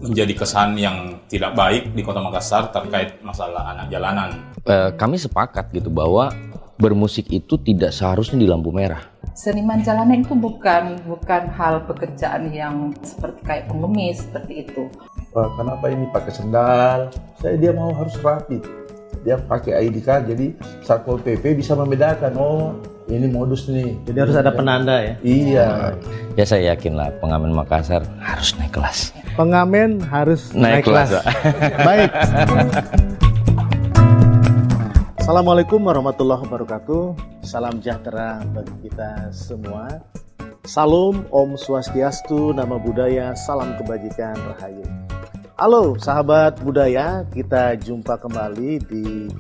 menjadi kesan yang tidak baik di Kota Makassar terkait masalah anak jalanan. Kami sepakat gitu bahwa bermusik itu tidak seharusnya di lampu merah. Seniman jalanan itu bukan hal pekerjaan yang seperti kayak pengemis seperti itu. Kenapa ini pakai sendal? Dia mau harus rapi. Dia pakai ID card, jadi Satpol PP bisa membedakan. Oh, ini modus nih. Jadi harus ada penanda ya? Iya. Ya saya yakin lah pengamen Makassar harus naik kelas. Pengamen harus naik kelas. Baik. Assalamualaikum warahmatullahi wabarakatuh. Salam sejahtera bagi kita semua. Salam Om Swastiastu, Nama Budaya, Salam Kebajikan, Rahayu. Halo sahabat budaya, kita jumpa kembali di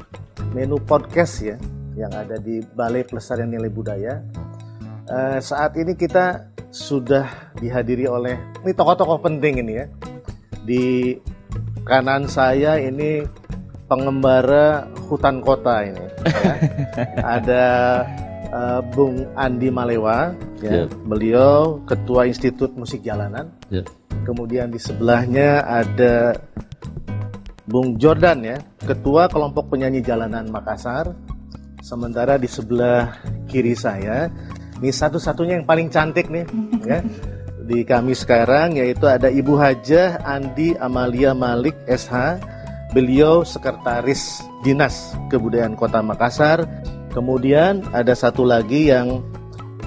menu podcast ya yang ada di Balai Pelestarian Nilai Budaya. Saat ini kita sudah dihadiri oleh ini tokoh-tokoh penting ini ya. Di kanan saya ini pengembara hutan kota ini ya. Ada Bung Andi Malewa ya. Beliau Ketua Institut Musik Jalanan. Kemudian di sebelahnya ada Bung Jordan ya, Ketua Kelompok Penyanyi Jalanan Makassar. Sementara di sebelah kiri saya, ini satu-satunya yang paling cantik nih ya di kami sekarang, yaitu ada Ibu Hajah Andi Amalia Malik SH. Beliau Sekretaris Dinas Kebudayaan Kota Makassar. Kemudian ada satu lagi yang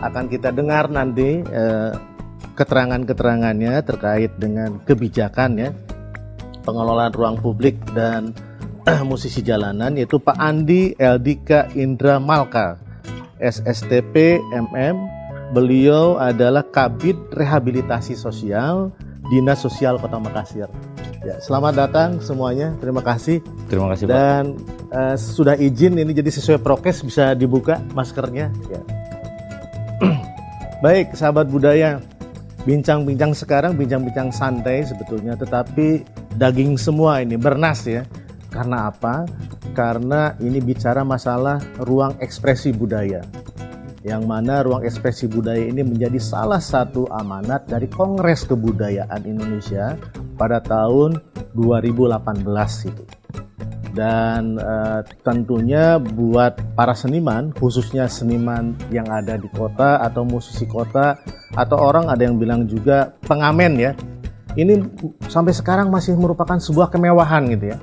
akan kita dengar nanti keterangan-keterangannya terkait dengan kebijakan ya pengelolaan ruang publik dan musisi jalanan, yaitu Pak Andi Eldika Indra Malka SSTP MM. Beliau adalah Kabid Rehabilitasi Sosial Dinas Sosial Kota Makassar ya. Selamat datang semuanya, terima kasih. Terima kasih Pak. Dan sudah izin ini jadi sesuai prokes bisa dibuka maskernya ya. Baik sahabat budaya, bincang-bincang sekarang, bincang-bincang santai sebetulnya, tetapi daging semua ini bernas ya. Karena apa? Karena ini bicara masalah ruang ekspresi budaya. Yang mana ruang ekspresi budaya ini menjadi salah satu amanat dari Kongres Kebudayaan Indonesia pada tahun 2018 itu. Dan tentunya buat para seniman, khususnya seniman yang ada di kota atau musisi kota, atau orang ada yang bilang juga pengamen ya, ini sampai sekarang masih merupakan sebuah kemewahan gitu ya.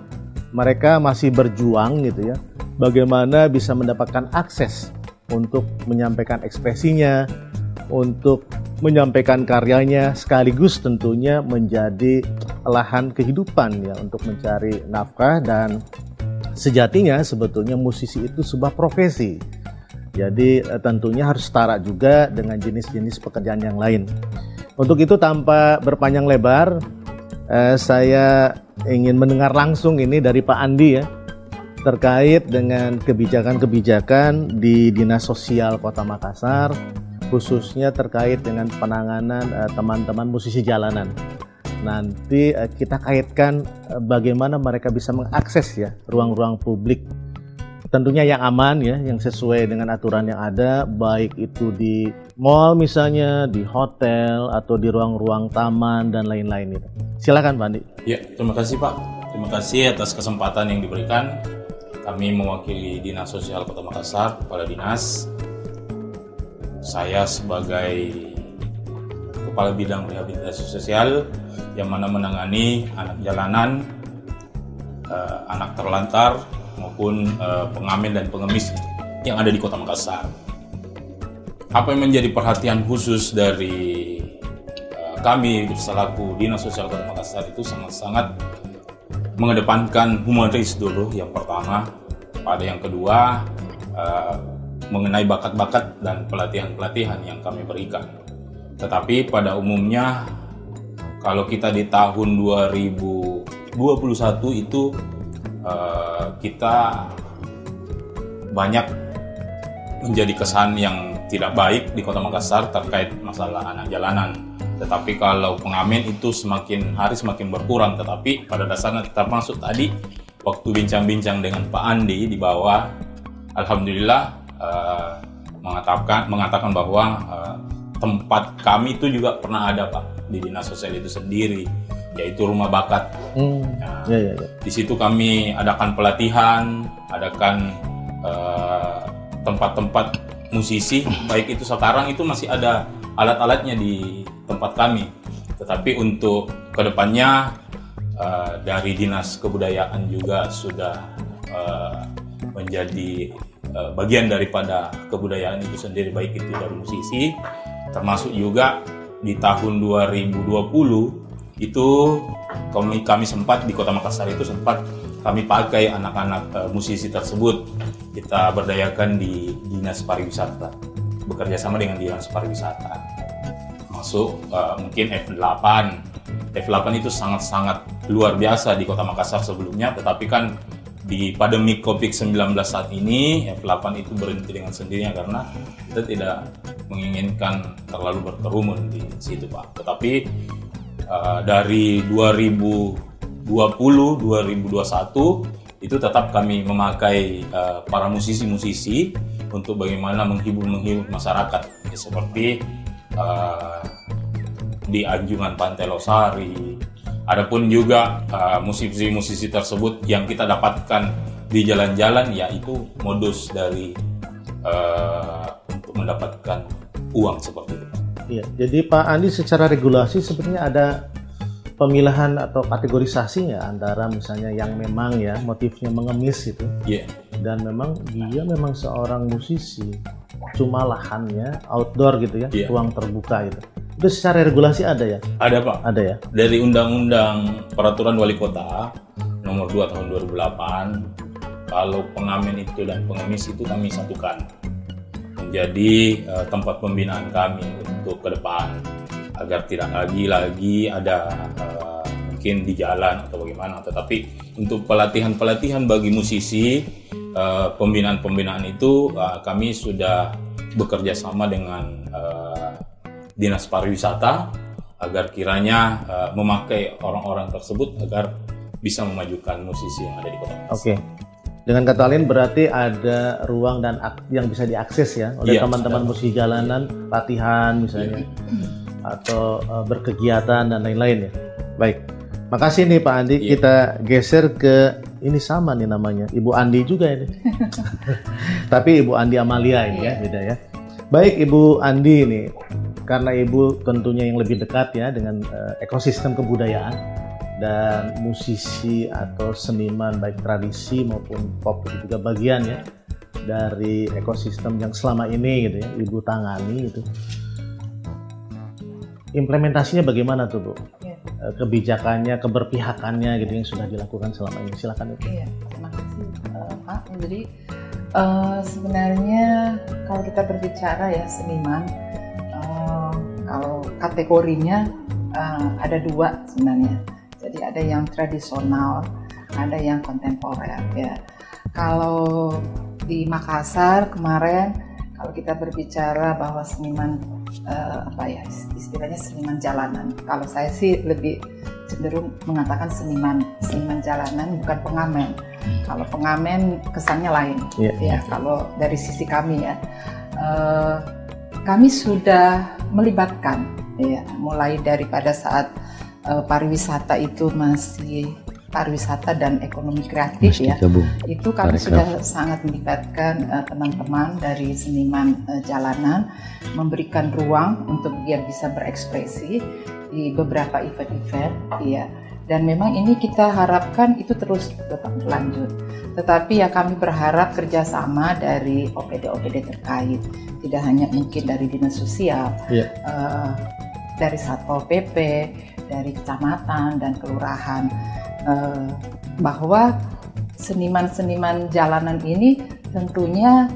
Mereka masih berjuang gitu ya, bagaimana bisa mendapatkan akses untuk menyampaikan ekspresinya, untuk menyampaikan karyanya, sekaligus tentunya menjadi lahan kehidupan ya untuk mencari nafkah. Dan sejatinya sebetulnya musisi itu sebuah profesi. Jadi tentunya harus setara juga dengan jenis-jenis pekerjaan yang lain. Untuk itu tanpa berpanjang lebar, saya ingin mendengar langsung ini dari Pak Andi ya, terkait dengan kebijakan-kebijakan di Dinas Sosial Kota Makassar, khususnya terkait dengan penanganan teman-teman musisi jalanan. Nanti kita kaitkan bagaimana mereka bisa mengakses ya ruang-ruang publik, tentunya yang aman ya, yang sesuai dengan aturan yang ada, baik itu di mall misalnya, di hotel, atau di ruang-ruang taman dan lain-lain itu. Silakan Pak Andi. Ya, terima kasih Pak. Terima kasih atas kesempatan yang diberikan. Kami mewakili Dinas Sosial Kota Makassar, Kepala Dinas. Saya sebagai Kepala Bidang Rehabilitasi Sosial yang mana menangani anak jalanan, anak terlantar, maupun pengamen dan pengemis yang ada di Kota Makassar. Apa yang menjadi perhatian khusus dari kami selaku Dinas Sosial Kota Makassar itu sangat-sangat mengedepankan humanis dulu yang pertama, pada yang kedua mengenai bakat-bakat dan pelatihan-pelatihan yang kami berikan. Tetapi pada umumnya kalau kita di tahun 2021 itu kita banyak menjadi kesan yang tidak baik di Kota Makassar terkait masalah anak jalanan. Tetapi kalau pengamen itu semakin hari semakin berkurang. Tetapi pada dasarnya termasuk tadi waktu bincang-bincang dengan Pak Andi di bawah, alhamdulillah mengatakan bahwa tempat kami itu juga pernah ada Pak di Dinas Sosial itu sendiri. yaitu rumah bakat. Nah, di situ kami adakan pelatihan, adakan tempat-tempat musisi, baik itu sekarang itu masih ada alat-alatnya di tempat kami. Tetapi untuk kedepannya dari Dinas Kebudayaan juga sudah menjadi bagian daripada kebudayaan itu sendiri, baik itu dari musisi, termasuk juga di tahun 2020 itu kami sempat di Kota Makassar itu sempat kami pakai anak-anak musisi tersebut, kita berdayakan di Dinas Pariwisata, bekerja sama dengan Dinas Pariwisata, masuk mungkin F8 itu sangat-sangat luar biasa di Kota Makassar sebelumnya, tetapi kan di pandemi COVID-19 saat ini F8 itu berhenti dengan sendirinya karena kita tidak menginginkan terlalu berkerumun di situ, Pak. Tetapi dari 2020-2021 itu tetap kami memakai para musisi-musisi untuk bagaimana menghibur masyarakat, ya, seperti di Anjungan Pantai Losari. Adapun juga musisi-musisi tersebut yang kita dapatkan di jalan-jalan, yaitu modus dari untuk mendapatkan uang seperti itu. Iya, jadi Pak Andi secara regulasi sebenarnya ada pemilahan atau kategorisasi nggak antara misalnya yang memang ya motifnya mengemis itu, dan memang dia memang seorang musisi, cuma lahannya outdoor gitu ya, ruang terbuka gitu. Itu secara regulasi ada ya? Ada, Pak. Ada ya? Dari Undang-Undang Peraturan Wali Kota Nomor 2 Tahun 2008, kalau pengamen itu dan pengemis itu kami satukan menjadi tempat pembinaan kami untuk ke depan, agar tidak lagi ada mungkin di jalan atau bagaimana. Tetapi untuk pelatihan bagi musisi, pembinaan itu kami sudah bekerja sama dengan Dinas Pariwisata agar kiranya memakai orang-orang tersebut agar bisa memajukan musisi yang ada di Kota Makassar. Oke. Dengan kata lain berarti ada ruang dan yang bisa diakses ya oleh teman-teman musisi jalanan, latihan misalnya, atau berkegiatan dan lain-lain ya. Baik. Makasih nih Pak Andi. Kita geser ke ini, sama nih namanya, Ibu Andi juga ini. Tapi Ibu Andi Amalia ini ya, beda ya. Baik Ibu Andi ini, karena Ibu tentunya yang lebih dekat ya dengan ekosistem kebudayaan dan musisi atau seniman baik tradisi maupun pop itu juga bagian ya dari ekosistem yang selama ini gitu ya Ibu tangani gitu. Implementasinya bagaimana tuh Bu? Kebijakannya, keberpihakannya gitu yang sudah dilakukan selama ini. Silakan Ibu. Iya, terima kasih Pak. Jadi sebenarnya kalau kita berbicara ya seniman, kalau kategorinya ada dua sebenarnya. Jadi ada yang tradisional, ada yang kontemporer ya. Kalau di Makassar kemarin, kalau kita berbicara bahwa seniman istilahnya seniman jalanan. Kalau saya sih lebih cenderung mengatakan seniman jalanan, bukan pengamen. Kalau pengamen kesannya lain, ya. Kalau dari sisi kami ya, kami sudah melibatkan, ya, mulai daripada saat pariwisata itu masih pariwisata dan ekonomi kreatif ya, itu kami sudah sangat melibatkan teman-teman dari seniman jalanan, memberikan ruang untuk biar bisa berekspresi di beberapa event-event ya. Dan memang ini kita harapkan itu terus tetap berlanjut. Tetapi ya kami berharap kerjasama dari OPD-OPD terkait, tidak hanya mungkin dari dinas sosial, dari Satpol PP, dari kecamatan dan kelurahan, bahwa seniman-seniman jalanan ini tentunya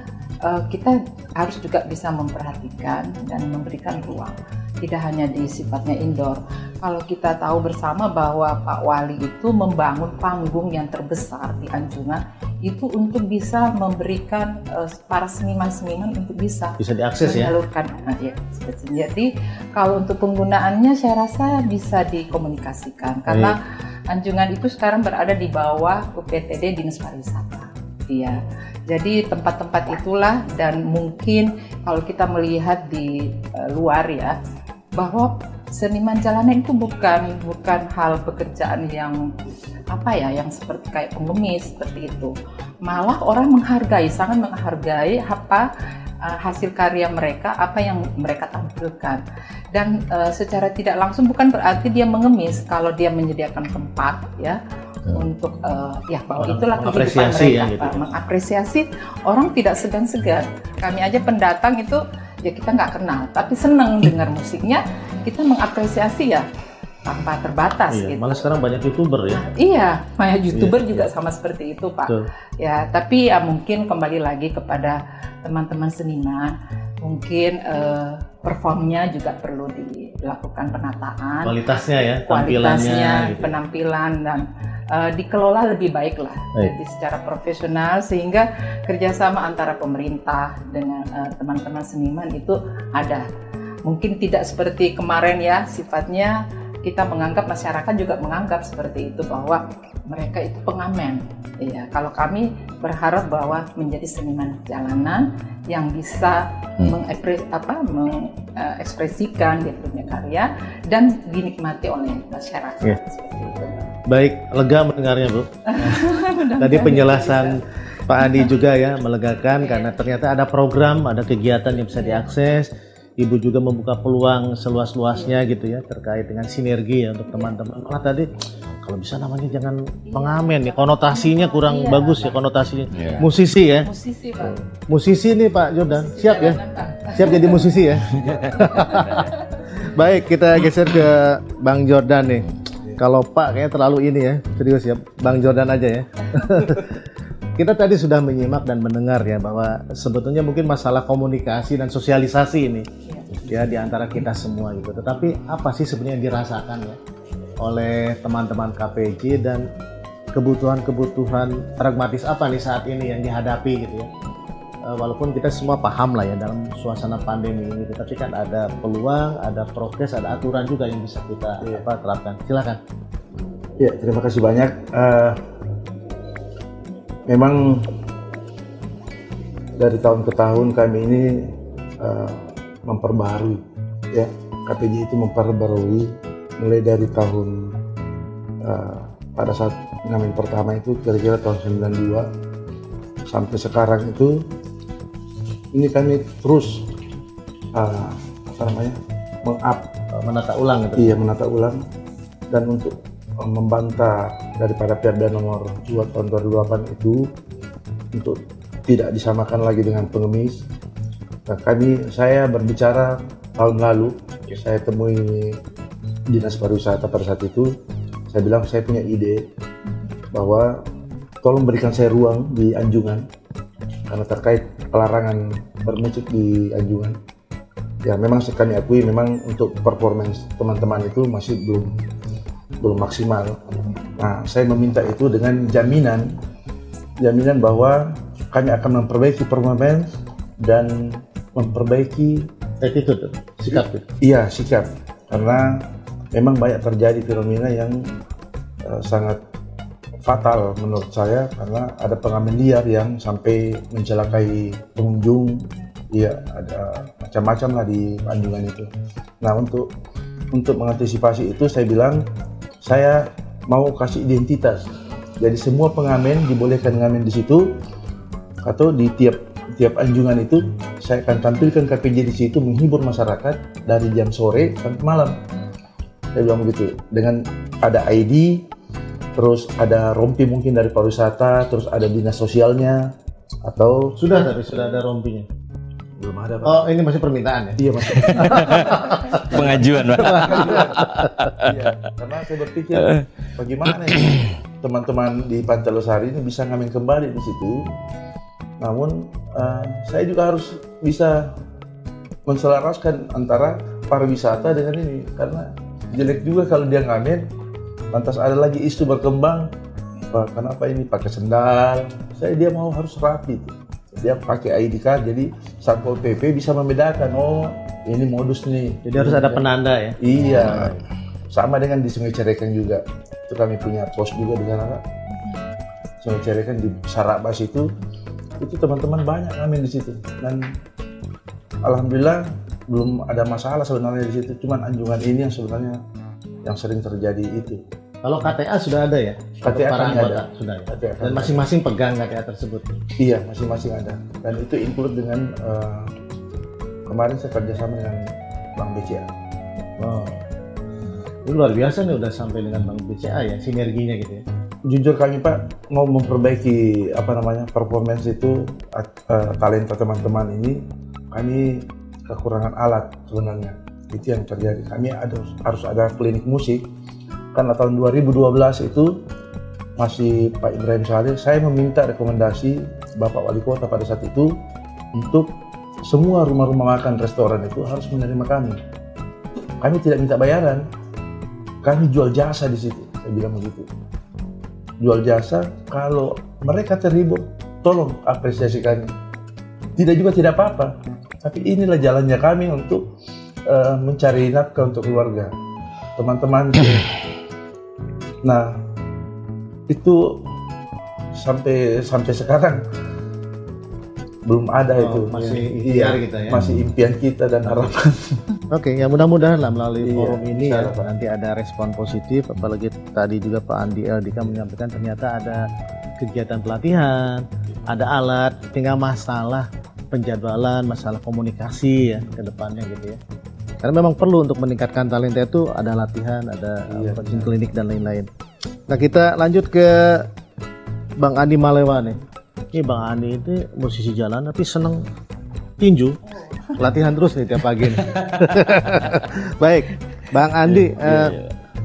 kita harus juga bisa memperhatikan dan memberikan ruang, tidak hanya di sifatnya indoor. Kalau kita tahu bersama bahwa Pak Wali itu membangun panggung yang terbesar di Anjungan itu untuk bisa memberikan para seniman-seniman untuk bisa diakses menyalurkan, ya. Jadi kalau untuk penggunaannya saya rasa bisa dikomunikasikan karena Anjungan itu sekarang berada di bawah UPTD Dinas Pariwisata. Iya. Jadi tempat-tempat itulah, dan mungkin kalau kita melihat di luar ya, bahwa seniman jalanan itu bukan hal pekerjaan yang yang seperti kayak pengemis seperti itu. Malah orang sangat menghargai hasil karya mereka, apa yang mereka tampilkan. Dan secara tidak langsung bukan berarti dia mengemis kalau dia menyediakan tempat untuk bahwa itulah kehidupan mereka, gitu. Mengapresiasi orang tidak segan-segan. Kami aja pendatang itu kita nggak kenal, tapi senang dengar musiknya, kita mengapresiasi tanpa terbatas. Iya, gitu. malah sekarang banyak YouTuber ya. Iya, banyak YouTuber juga sama seperti itu, Pak. Betul. Ya, tapi mungkin kembali lagi kepada teman-teman seniman, mungkin performnya juga perlu dilakukan penataan. Kualitasnya tampilannya, gitu. Penampilan dan dikelola lebih baik lah, jadi secara profesional, sehingga kerjasama antara pemerintah dengan teman-teman seniman itu ada. Mungkin tidak seperti kemarin sifatnya kita menganggap, masyarakat juga menganggap seperti itu, bahwa mereka itu pengamen. Iya, kalau kami berharap bahwa menjadi seniman jalanan yang bisa mengekspresikan dia punya karya dan dinikmati oleh masyarakat. Seperti itu. Baik, lega mendengarnya, Bu. Tadi penjelasan Pak Adi juga melegakan, karena ternyata ada program, ada kegiatan yang bisa diakses. Ibu juga membuka peluang seluas-luasnya gitu terkait dengan sinergi untuk teman-teman. Malah tadi kalau bisa namanya jangan pengamen konotasinya kurang bagus konotasinya. Musisi Musisi, Pak. Musisi nih Pak Jordan, siap siap jadi musisi Baik, kita geser ke Bang Jordan nih. Kalau Pak kayaknya terlalu serius Bang Jordan aja Kita tadi sudah menyimak dan mendengar bahwa sebetulnya mungkin masalah komunikasi dan sosialisasi ini di antara kita semua gitu. Tetapi apa sih sebenarnya yang dirasakan oleh teman-teman KPJ dan kebutuhan pragmatis apa nih saat ini yang dihadapi gitu walaupun kita semua paham lah dalam suasana pandemi ini, tapi kan ada peluang, ada prokes, ada aturan juga yang bisa kita terapkan. Silakan. Ya, terima kasih banyak. Memang dari tahun ke tahun kami ini memperbarui KPJ itu memperbarui mulai dari tahun pada saat ngamen pertama itu kira-kira tahun 92 sampai sekarang itu ini kami terus menata ulang Iya, menata ulang, dan untuk membantah daripada Perda nomor 2 tahun 2008 itu untuk tidak disamakan lagi dengan pengemis. Nah, saya berbicara tahun lalu, saya temui Dinas Pariwisata pada saat itu, saya bilang saya punya ide bahwa tolong berikan saya ruang di Anjungan karena terkait pelarangan bermusik di Anjungan. Ya, memang kami akui memang untuk performance teman-teman itu masih belum maksimal. Nah, saya meminta itu dengan jaminan bahwa kami akan memperbaiki performance dan memperbaiki attitude, sikap. Iya, sikap. Karena memang banyak terjadi fenomena yang sangat fatal menurut saya, karena ada pengamen liar yang sampai mencelakai pengunjung. Iya, ada macam-macam lah di Anjungan itu. Nah, untuk mengantisipasi itu saya bilang saya mau kasih identitas. Jadi semua pengamen dibolehkan ngamen di situ, atau di tiap Anjungan itu saya akan tampilkan KPJ di situ menghibur masyarakat dari jam sore sampai malam. Saya bilang begitu. Dengan ada ID, terus ada rompi mungkin dari pariwisata, terus ada dinas sosialnya, atau sudah ada rompinya. Belum ada, Pak. Oh, ini masih permintaan ya? Iya, masih. Pengajuan, Pak. Iya, karena saya berpikir bagaimana teman-teman di Pantai Losari ini bisa ngamen kembali di situ. Namun saya juga harus bisa menselaraskan antara pariwisata dengan ini, karena jelek juga kalau dia ngamen lantas ada lagi isu berkembang, kenapa ini pakai sendal. Dia mau harus rapi tuh. Dia pakai ID card, jadi Satpol PP bisa membedakan, oh ini modus nih. Jadi harus ada penanda ya? Iya, sama dengan di Sungai Cerekan juga. Itu kami punya pos juga di sana. Sungai Cerekan di Sarabas itu teman-teman banyak ngamen di situ. Dan alhamdulillah belum ada masalah sebenarnya di situ. Cuman anjungan ini yang sebenarnya yang sering terjadi itu. Kalau KTA sudah ada ya? KTA para kami anggota ada. sudah ya? KTA Dan masing-masing pegang KTA tersebut. Iya, masing-masing ada. Dan itu include dengan kemarin saya kerjasama dengan Bank BCA. Oh. Ini luar biasa nih udah sampai dengan Bank BCA ya, sinerginya gitu ya. Jujur kami Pak mau memperbaiki performance itu talenta teman-teman ini, kami kekurangan alat sebenarnya. Itu yang terjadi. Kami harus ada klinik musik. Karena tahun 2012 itu masih Pak Ibrahim Saleh, saya meminta rekomendasi Bapak Wali Kota pada saat itu untuk semua rumah-rumah makan, restoran itu harus menerima kami. Kami tidak minta bayaran, kami jual jasa di situ. Saya bilang begitu. Jual jasa, kalau mereka terhibur, tolong apresiasi kami. Tidak juga tidak apa-apa, tapi inilah jalannya kami untuk mencari nafkah untuk keluarga, teman-teman. Nah, itu sampai sekarang belum ada itu. Masih Iya, kita ya. masih impian kita dan harapan. Oke, ya mudah-mudahan lah melalui Iya, forum ini ya, insyaallah. nanti ada respon positif. Apalagi tadi juga Pak Andi Eldika menyampaikan ternyata ada kegiatan pelatihan, ada alat, tinggal masalah penjadwalan, masalah komunikasi ya ke depannya gitu ya. Karena memang perlu untuk meningkatkan talenta itu ada latihan, ada coaching klinik dan lain-lain. Nah kita lanjut ke Bang Andi Malewa nih. Ini Bang Andi itu musisi jalan tapi seneng tinju, latihan terus nih tiap pagi nih. Baik, Bang Andi,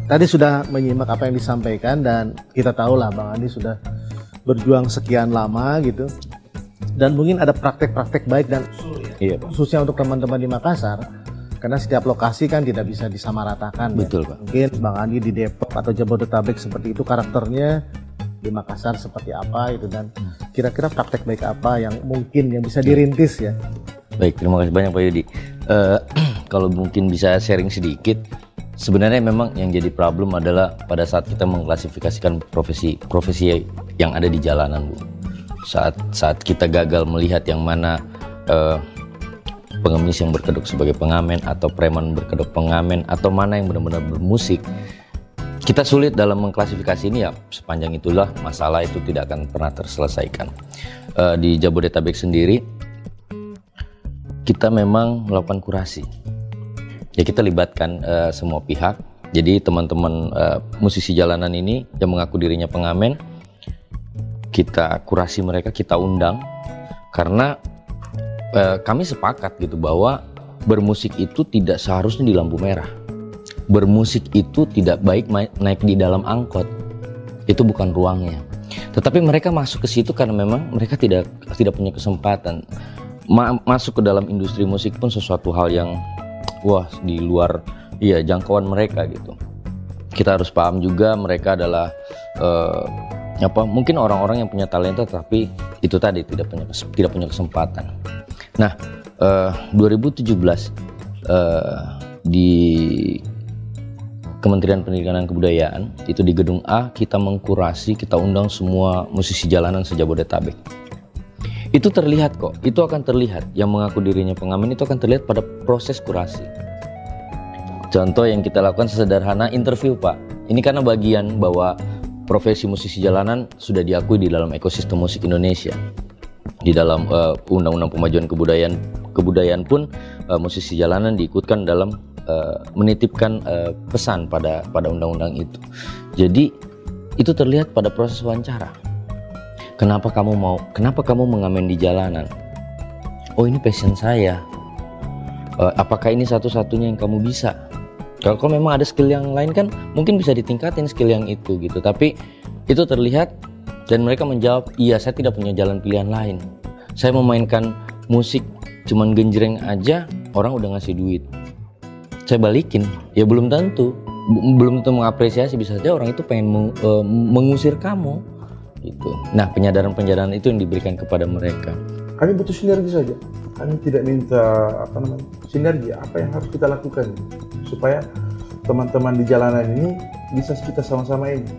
tadi sudah menyimak apa yang disampaikan dan kita tahu lah Bang Andi sudah berjuang sekian lama gitu. Dan mungkin ada praktek-praktek baik dan khususnya untuk teman-teman di Makassar. Karena setiap lokasi kan tidak bisa disamaratakan. Betul, ya. Pak. Mungkin Bang Andi di Depok atau Jabodetabek seperti itu karakternya, di Makassar seperti apa itu, dan kira-kira praktek baik apa yang mungkin yang bisa dirintis ya. Baik, terima kasih banyak Pak Yudi. Kalau mungkin bisa sharing sedikit, sebenarnya memang yang jadi problem adalah pada saat kita mengklasifikasikan profesi yang ada di jalanan, Bu. Saat kita gagal melihat yang mana pengemis yang berkedok sebagai pengamen atau preman berkedok pengamen atau mana yang benar-benar bermusik, kita sulit dalam mengklasifikasi ini ya. Sepanjang itulah masalah itu tidak akan pernah terselesaikan. Di Jabodetabek sendiri kita memang melakukan kurasi ya, kita libatkan semua pihak. Jadi teman-teman musisi jalanan ini yang mengaku dirinya pengamen, kita kurasi mereka, kita undang karena kami sepakat gitu bahwa bermusik itu tidak seharusnya di lampu merah. Bermusik itu tidak baik naik di dalam angkot. Itu bukan ruangnya. Tetapi mereka masuk ke situ karena memang mereka tidak punya kesempatan. Masuk ke dalam industri musik pun sesuatu hal yang di luar jangkauan mereka gitu. Kita harus paham juga mereka adalah mungkin orang-orang yang punya talenta tapi itu tadi tidak punya kesempatan. Nah, 2017 di Kementerian Pendidikan dan Kebudayaan itu di Gedung A kita mengkurasi, kita undang semua musisi jalanan se-Jabodetabek. Itu terlihat kok, itu akan terlihat yang mengaku dirinya pengamen itu akan terlihat pada proses kurasi. Contoh yang kita lakukan sesederhana interview Pak. Ini karena bagian bahwa profesi musisi jalanan sudah diakui di dalam ekosistem musik Indonesia. Di dalam Undang-Undang Pemajuan Kebudayaan pun musisi jalanan diikutkan dalam menitipkan pesan pada undang-undang itu. Jadi itu terlihat pada proses wawancara. Kenapa kamu mengamen di jalanan? Oh, ini passion saya. Apakah ini satu-satunya yang kamu bisa? Kalau memang ada skill yang lain kan mungkin bisa ditingkatin skill yang itu gitu. Tapi itu terlihat dan mereka menjawab, iya saya tidak punya jalan pilihan lain. Saya memainkan musik cuman genjreng aja orang udah ngasih duit. Saya balikin, ya belum tentu mengapresiasi, bisa saja orang itu pengen mengusir kamu gitu. Nah, penyadaran itu yang diberikan kepada mereka. Kami butuh sinergi saja. Kami tidak minta sinergi. Apa yang harus kita lakukan supaya teman-teman di jalanan ini bisa kita sama-sama ini.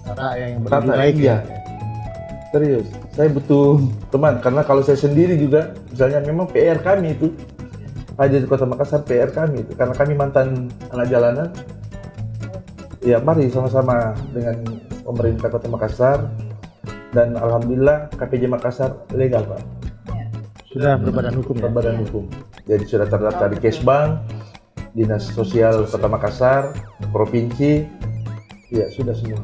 Tata yang lebih baik ya. Serius, saya butuh teman karena kalau saya sendiri juga, misalnya memang PR kami itu hadir di Kota Makassar PR kami itu, karena kami mantan anak jalanan. Ya mari sama-sama dengan pemerintah Kota Makassar, dan alhamdulillah KPJ Makassar legal Pak. Sudah berbadan hukum ya? Berbadan hukum. Jadi sudah terdaftar di Kesbang, Dinas Sosial Kota Makassar, Provinsi, ya sudah semua.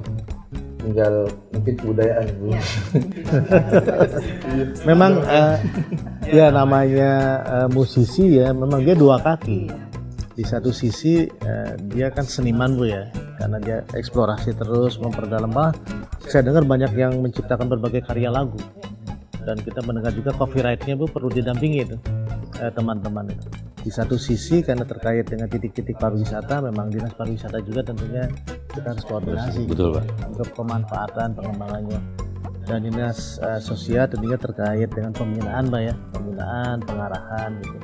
Tinggal mungkin kebudayaan. Ya. Memang ya namanya musisi ya, memang dia dua kaki. Di satu sisi dia kan seniman Bu ya, karena dia eksplorasi terus, memperdalam. Saya dengar banyak yang menciptakan berbagai karya lagu, dan kita mendengar juga copyrightnya Bu perlu didampingi itu teman-teman itu. Di satu sisi karena terkait dengan titik-titik pariwisata, memang Dinas Pariwisata juga tentunya kita harus koordinasi. Betul Pak. Untuk pemanfaatan pengembangannya. Dan Dinas Sosial tentunya terkait dengan pembinaan Pak ya, pembinaan, pengarahan gitu,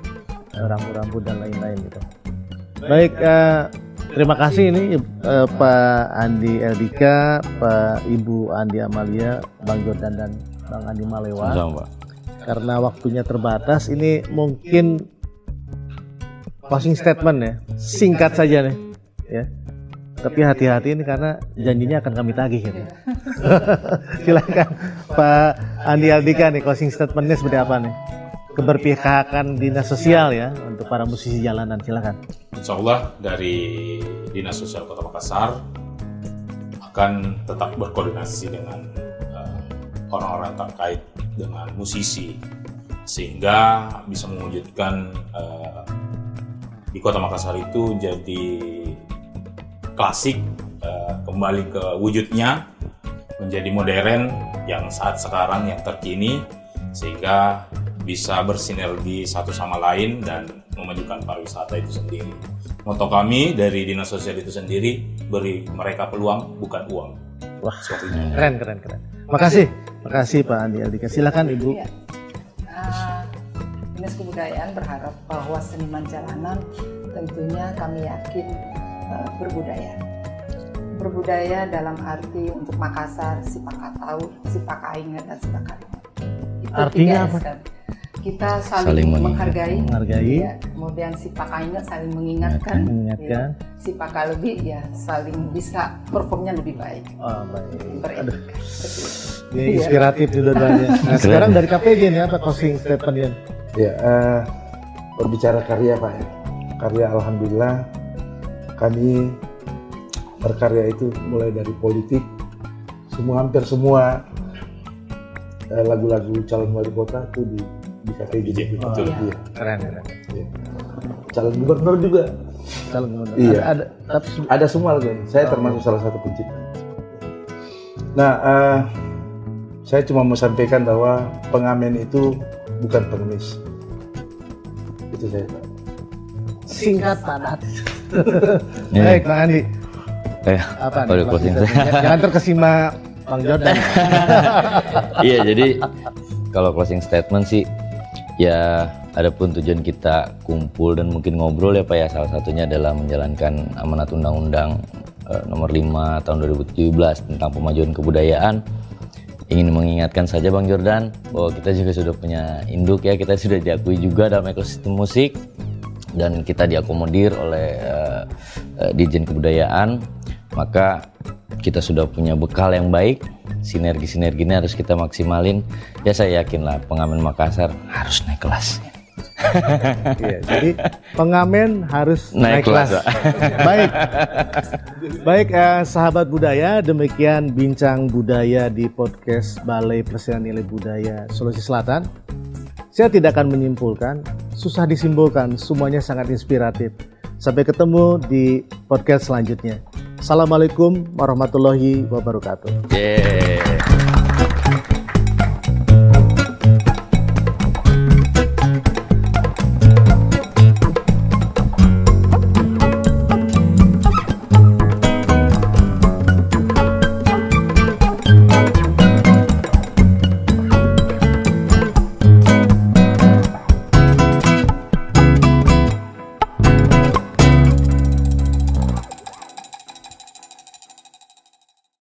rambu-rambu dan lain-lain gitu. Baik, terima kasih ini Pak Andi Eldika, Pak Ibu Andi Amalia, Bang Jordan dan Bang Andi Malewa. Sama, Pak. Karena waktunya terbatas, ini mungkin closing statement ya, singkat saja nih, ya. Tapi hati-hati ini karena janjinya akan kami tagih gitu. Silakan Pak Andi Eldika nih, closing statementnya seperti apa nih? Keberpihakan Dinas Sosial ya untuk para musisi jalanan, silakan. Insya Allah dari Dinas Sosial Kota Makassar akan tetap berkoordinasi dengan orang-orang terkait dengan musisi, sehingga bisa mewujudkan di Kota Makassar itu jadi klasik, kembali ke wujudnya, menjadi modern yang saat sekarang, yang terkini, sehingga bisa bersinergi satu sama lain dan memajukan pariwisata itu sendiri. Moto kami dari Dinas Sosial itu sendiri, beri mereka peluang bukan uang. Wah, keren. Makasih Pak Andi Eldika. Silakan Ibu. Ya. Dinas Kebudayaan berharap bahwa seniman jalanan tentunya kami yakin berbudaya dalam arti untuk Makassar, Sipakatau, Sipakaingat dan Sipakalingat. Artinya apa? Kita saling menghargai. Ya, kemudian Sipakaingat saling mengingatkan. Ya. Sipakalebi ya saling bisa performnya lebih baik. Oh, baik. Beretika. Ini inspiratif dua-duanya. Nah, sekarang dari KPJ nih apa closing statement-nya? Ya, berbicara karya Pak ya. Karya alhamdulillah kami berkarya itu mulai dari politik, hampir semua lagu-lagu calon wali kota itu di KPJ. Betul. Iya. Keren. Iya. Calon gubernur juga. Calon gubernur. Iya. Ada semua lagu. Saya termasuk salah satu pencipta. Nah, saya cuma mau sampaikan bahwa pengamen itu bukan pengemis. Itu saya Pak. Singkat padat. Baik Bang Andi. Apa nih? Jangan terkesima Bang Jordan. Iya, jadi kalau closing statement sih ya, adapun tujuan kita kumpul dan mungkin ngobrol ya Pak ya, salah satunya adalah menjalankan amanat Undang-Undang nomor 5 tahun 2017 tentang pemajuan kebudayaan. Ingin mengingatkan saja Bang Jordan bahwa kita juga sudah punya induk ya, kita sudah diakui juga dalam ekosistem musik dan kita diakomodir oleh Ditjen Kebudayaan, maka kita sudah punya bekal yang baik. Sinergi-sinerginya harus kita maksimalin. Ya saya yakin lah pengamen Makassar harus naik kelas. Iya, jadi pengamen harus naik kelas. Baik, sahabat budaya, demikian bincang budaya di podcast Balai Pelestarian Nilai Budaya Sulawesi Selatan. Saya tidak akan menyimpulkan, susah disimpulkan, semuanya sangat inspiratif. Sampai ketemu di podcast selanjutnya. Assalamualaikum warahmatullahi wabarakatuh. Yeah.